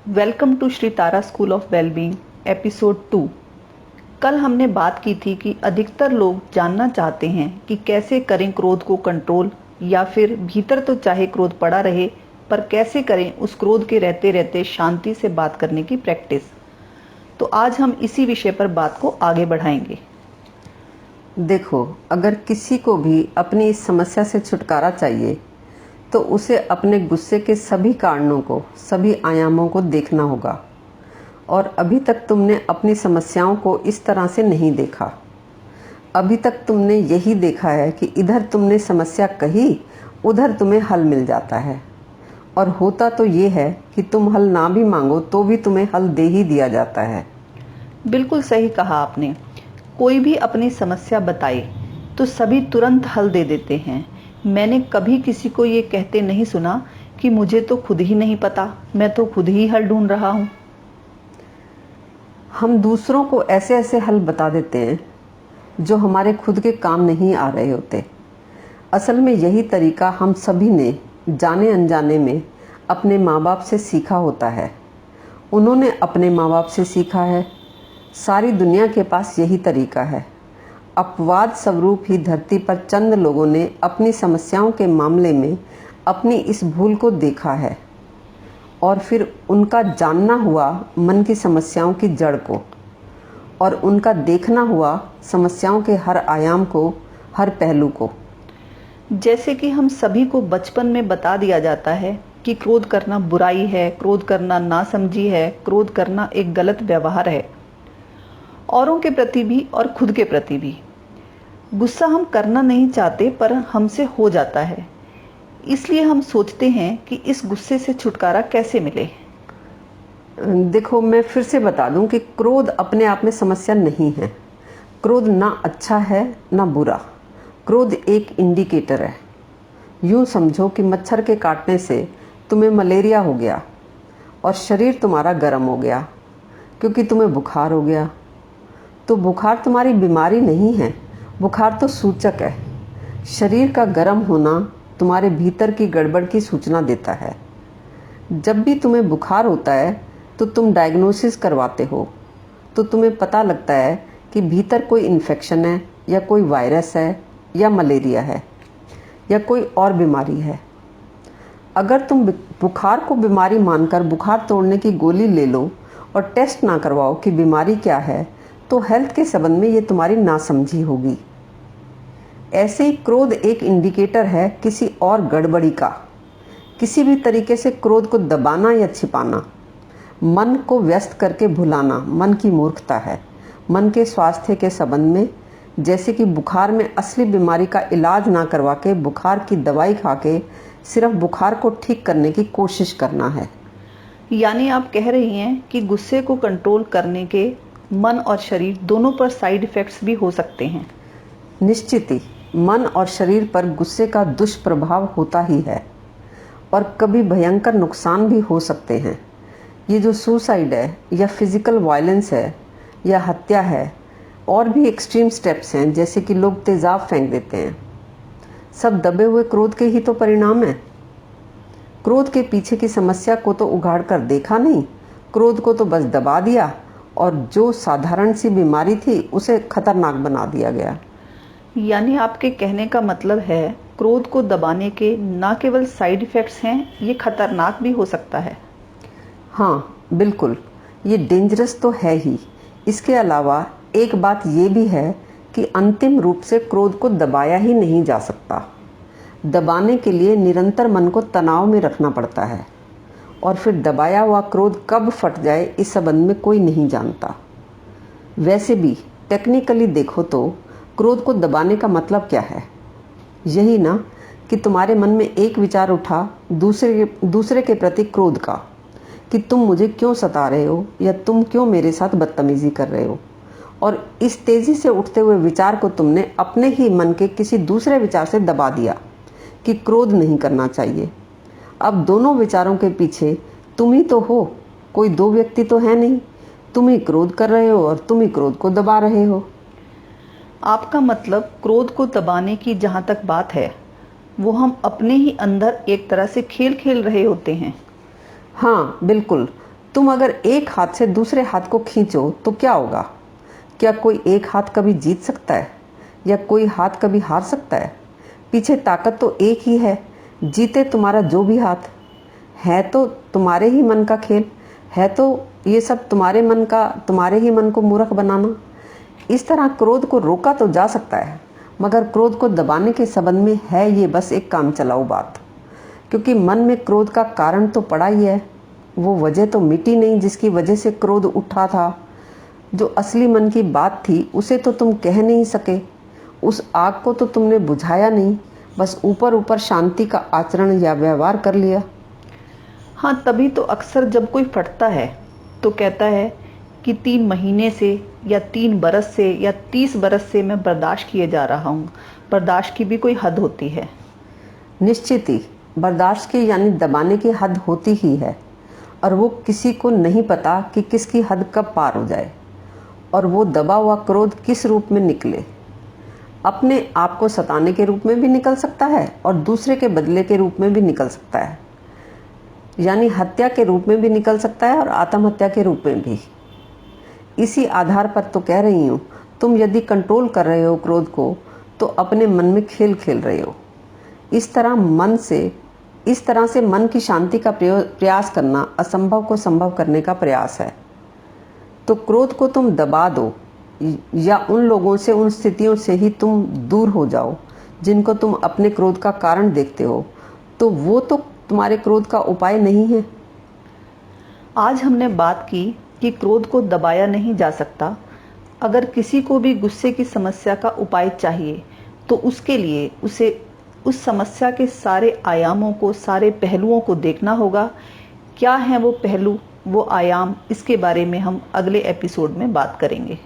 Welcome to Shri Tara school of wellbeing episode 2। कल हमने बात की थी कि अधिकतर लोग जानना चाहते हैं कि कैसे करें क्रोध को कंट्रोल, या फिर भीतर तो चाहे क्रोध पड़ा रहे पर कैसे करें उस क्रोध के रहते रहते शांति से बात करने की प्रैक्टिस। तो आज हम इसी विषय पर बात को आगे बढ़ाएंगे। देखो, अगर किसी को भी अपनी इस समस्या से छुटकारा चाहिए तो उसे अपने गुस्से के सभी कारणों को, सभी आयामों को देखना होगा। और अभी तक तुमने अपनी समस्याओं को इस तरह से नहीं देखा। अभी तक तुमने यही देखा है कि इधर तुमने समस्या कही, उधर तुम्हें हल मिल जाता है। और होता तो ये है कि तुम हल ना भी मांगो तो भी तुम्हें हल दे ही दिया जाता है। बिल्कुल सही कहा आपने। कोई भी अपनी समस्या बताए तो सभी तुरंत हल दे देते हैं। मैंने कभी किसी को ये कहते नहीं सुना कि मुझे तो खुद ही नहीं पता, मैं तो खुद ही हल ढूंढ रहा हूँ। हम दूसरों को ऐसे ऐसे हल बता देते हैं जो हमारे खुद के काम नहीं आ रहे होते। असल में यही तरीका हम सभी ने जाने अनजाने में अपने माँ बाप से सीखा होता है। उन्होंने अपने माँ बाप से सीखा है। सारी दुनिया के पास यही तरीका है। अपवाद स्वरूप ही धरती पर चंद लोगों ने अपनी समस्याओं के मामले में अपनी इस भूल को देखा है और फिर उनका जानना हुआ मन की समस्याओं की जड़ को, और उनका देखना हुआ समस्याओं के हर आयाम को, हर पहलू को। जैसे कि हम सभी को बचपन में बता दिया जाता है कि क्रोध करना बुराई है, क्रोध करना नासमझी है, क्रोध करना एक गलत व्यवहार है, औरों के प्रति भी और खुद के प्रति भी। गुस्सा हम करना नहीं चाहते पर हमसे हो जाता है, इसलिए हम सोचते हैं कि इस गुस्से से छुटकारा कैसे मिले। देखो, मैं फिर से बता दूं कि क्रोध अपने आप में समस्या नहीं है। क्रोध ना अच्छा है ना बुरा। क्रोध एक इंडिकेटर है। यूं समझो कि मच्छर के काटने से तुम्हें मलेरिया हो गया और शरीर तुम्हारा गर्म हो गया क्योंकि तुम्हें बुखार हो गया। तो बुखार तुम्हारी बीमारी नहीं है, बुखार तो सूचक है। शरीर का गर्म होना तुम्हारे भीतर की गड़बड़ की सूचना देता है। जब भी तुम्हें बुखार होता है तो तुम डायग्नोसिस करवाते हो, तो तुम्हें पता लगता है कि भीतर कोई इन्फेक्शन है, या कोई वायरस है, या मलेरिया है, या कोई और बीमारी है। अगर तुम बुखार को बीमारी मानकर बुखार तोड़ने की गोली ले लो और टेस्ट ना करवाओ कि बीमारी क्या है, तो हेल्थ के संबंध में ये तुम्हारी नासमझी होगी। ऐसे ही क्रोध एक इंडिकेटर है किसी और गड़बड़ी का। किसी भी तरीके से क्रोध को दबाना या छिपाना, मन को व्यस्त करके भुलाना मन की मूर्खता है। मन के स्वास्थ्य के संबंध में, जैसे कि बुखार में असली बीमारी का इलाज ना करवा के बुखार की दवाई खा के सिर्फ बुखार को ठीक करने की कोशिश करना है। यानी आप कह रही हैं कि गुस्से को कंट्रोल करने के मन और शरीर दोनों पर साइड इफेक्ट्स भी हो सकते हैं। निश्चित ही मन और शरीर पर गुस्से का दुष्प्रभाव होता ही है, और कभी भयंकर नुकसान भी हो सकते हैं। ये जो सुसाइड है, या फिजिकल वायलेंस है, या हत्या है, और भी एक्सट्रीम स्टेप्स हैं, जैसे कि लोग तेजाब फेंक देते हैं, सब दबे हुए क्रोध के ही तो परिणाम है। क्रोध के पीछे की समस्या को तो उघाड़ कर देखा नहीं, क्रोध को तो बस दबा दिया, और जो साधारण सी बीमारी थी उसे खतरनाक बना दिया गया। यानी आपके कहने का मतलब है क्रोध को दबाने के न केवल साइड इफेक्ट्स हैं, ये खतरनाक भी हो सकता है। हाँ बिल्कुल, ये डेंजरस तो है ही। इसके अलावा एक बात ये भी है कि अंतिम रूप से क्रोध को दबाया ही नहीं जा सकता। दबाने के लिए निरंतर मन को तनाव में रखना पड़ता है, और फिर दबाया हुआ क्रोध कब फट जाए इस संबंध में कोई नहीं जानता। वैसे भी टेक्निकली देखो तो क्रोध को दबाने का मतलब क्या है? यही ना कि तुम्हारे मन में एक विचार उठा दूसरे के प्रति क्रोध का, कि तुम मुझे क्यों सता रहे हो, या तुम क्यों मेरे साथ बदतमीजी कर रहे हो। और इस तेजी से उठते हुए विचार को तुमने अपने ही मन के किसी दूसरे विचार से दबा दिया कि क्रोध नहीं करना चाहिए। अब दोनों विचारों के पीछे तुम ही तो हो, कोई दो व्यक्ति तो है नहीं। तुम ही क्रोध कर रहे हो और तुम ही क्रोध को दबा रहे हो। आपका मतलब क्रोध को दबाने की जहां तक बात है, वो हम अपने ही अंदर एक तरह से खेल खेल रहे होते हैं। हाँ बिल्कुल, तुम अगर एक हाथ से दूसरे हाथ को खींचो तो क्या होगा? क्या कोई एक हाथ कभी जीत सकता है या कोई हाथ कभी हार सकता है? पीछे ताकत तो एक ही है। जीते तुम्हारा जो भी हाथ है, तो तुम्हारे ही मन का खेल है। तो ये सब तुम्हारे ही मन को मूर्ख बनाना। इस तरह क्रोध को रोका तो जा सकता है, मगर क्रोध को दबाने के संबंध में है ये बस एक काम चलाऊ बात। क्योंकि मन में क्रोध का कारण तो पड़ा ही है, वो वजह तो मिटी नहीं जिसकी वजह से क्रोध उठा था। जो असली मन की बात थी उसे तो तुम कह नहीं सके, उस आग को तो तुमने बुझाया नहीं, बस ऊपर ऊपर शांति का आचरण या व्यवहार कर लिया। हाँ, तभी तो अक्सर जब कोई फटता है तो कहता है कि 3 महीने से या 3 बरस से या 30 बरस से मैं बर्दाश्त किए जा रहा हूँ। बर्दाश्त की भी कोई हद होती है। निश्चित ही बर्दाश्त की यानी दबाने की हद होती ही है, और वो किसी को नहीं पता कि किसकी हद कब पार हो जाए और वो दबा हुआ क्रोध किस रूप में निकले। अपने आप को सताने के रूप में भी निकल सकता है और दूसरे के बदले के रूप में भी निकल सकता है, यानी हत्या के रूप में भी निकल सकता है और आत्महत्या के रूप में भी। इसी आधार पर तो कह रही हूँ, तुम यदि कंट्रोल कर रहे हो क्रोध को तो अपने मन में खेल खेल रहे हो। इस तरह से मन की शांति का प्रयास करना असंभव को संभव करने का प्रयास है। तो क्रोध को तुम दबा दो या उन लोगों से, उन स्थितियों से ही तुम दूर हो जाओ जिनको तुम अपने क्रोध का कारण देखते हो, तो वो तो तुम्हारे क्रोध का उपाय नहीं है। आज हमने बात की कि क्रोध को दबाया नहीं जा सकता। अगर किसी को भी गुस्से की समस्या का उपाय चाहिए तो उसके लिए उसे उस समस्या के सारे आयामों को, सारे पहलुओं को देखना होगा। क्या हैं वो पहलू, वो आयाम, इसके बारे में हम अगले एपिसोड में बात करेंगे।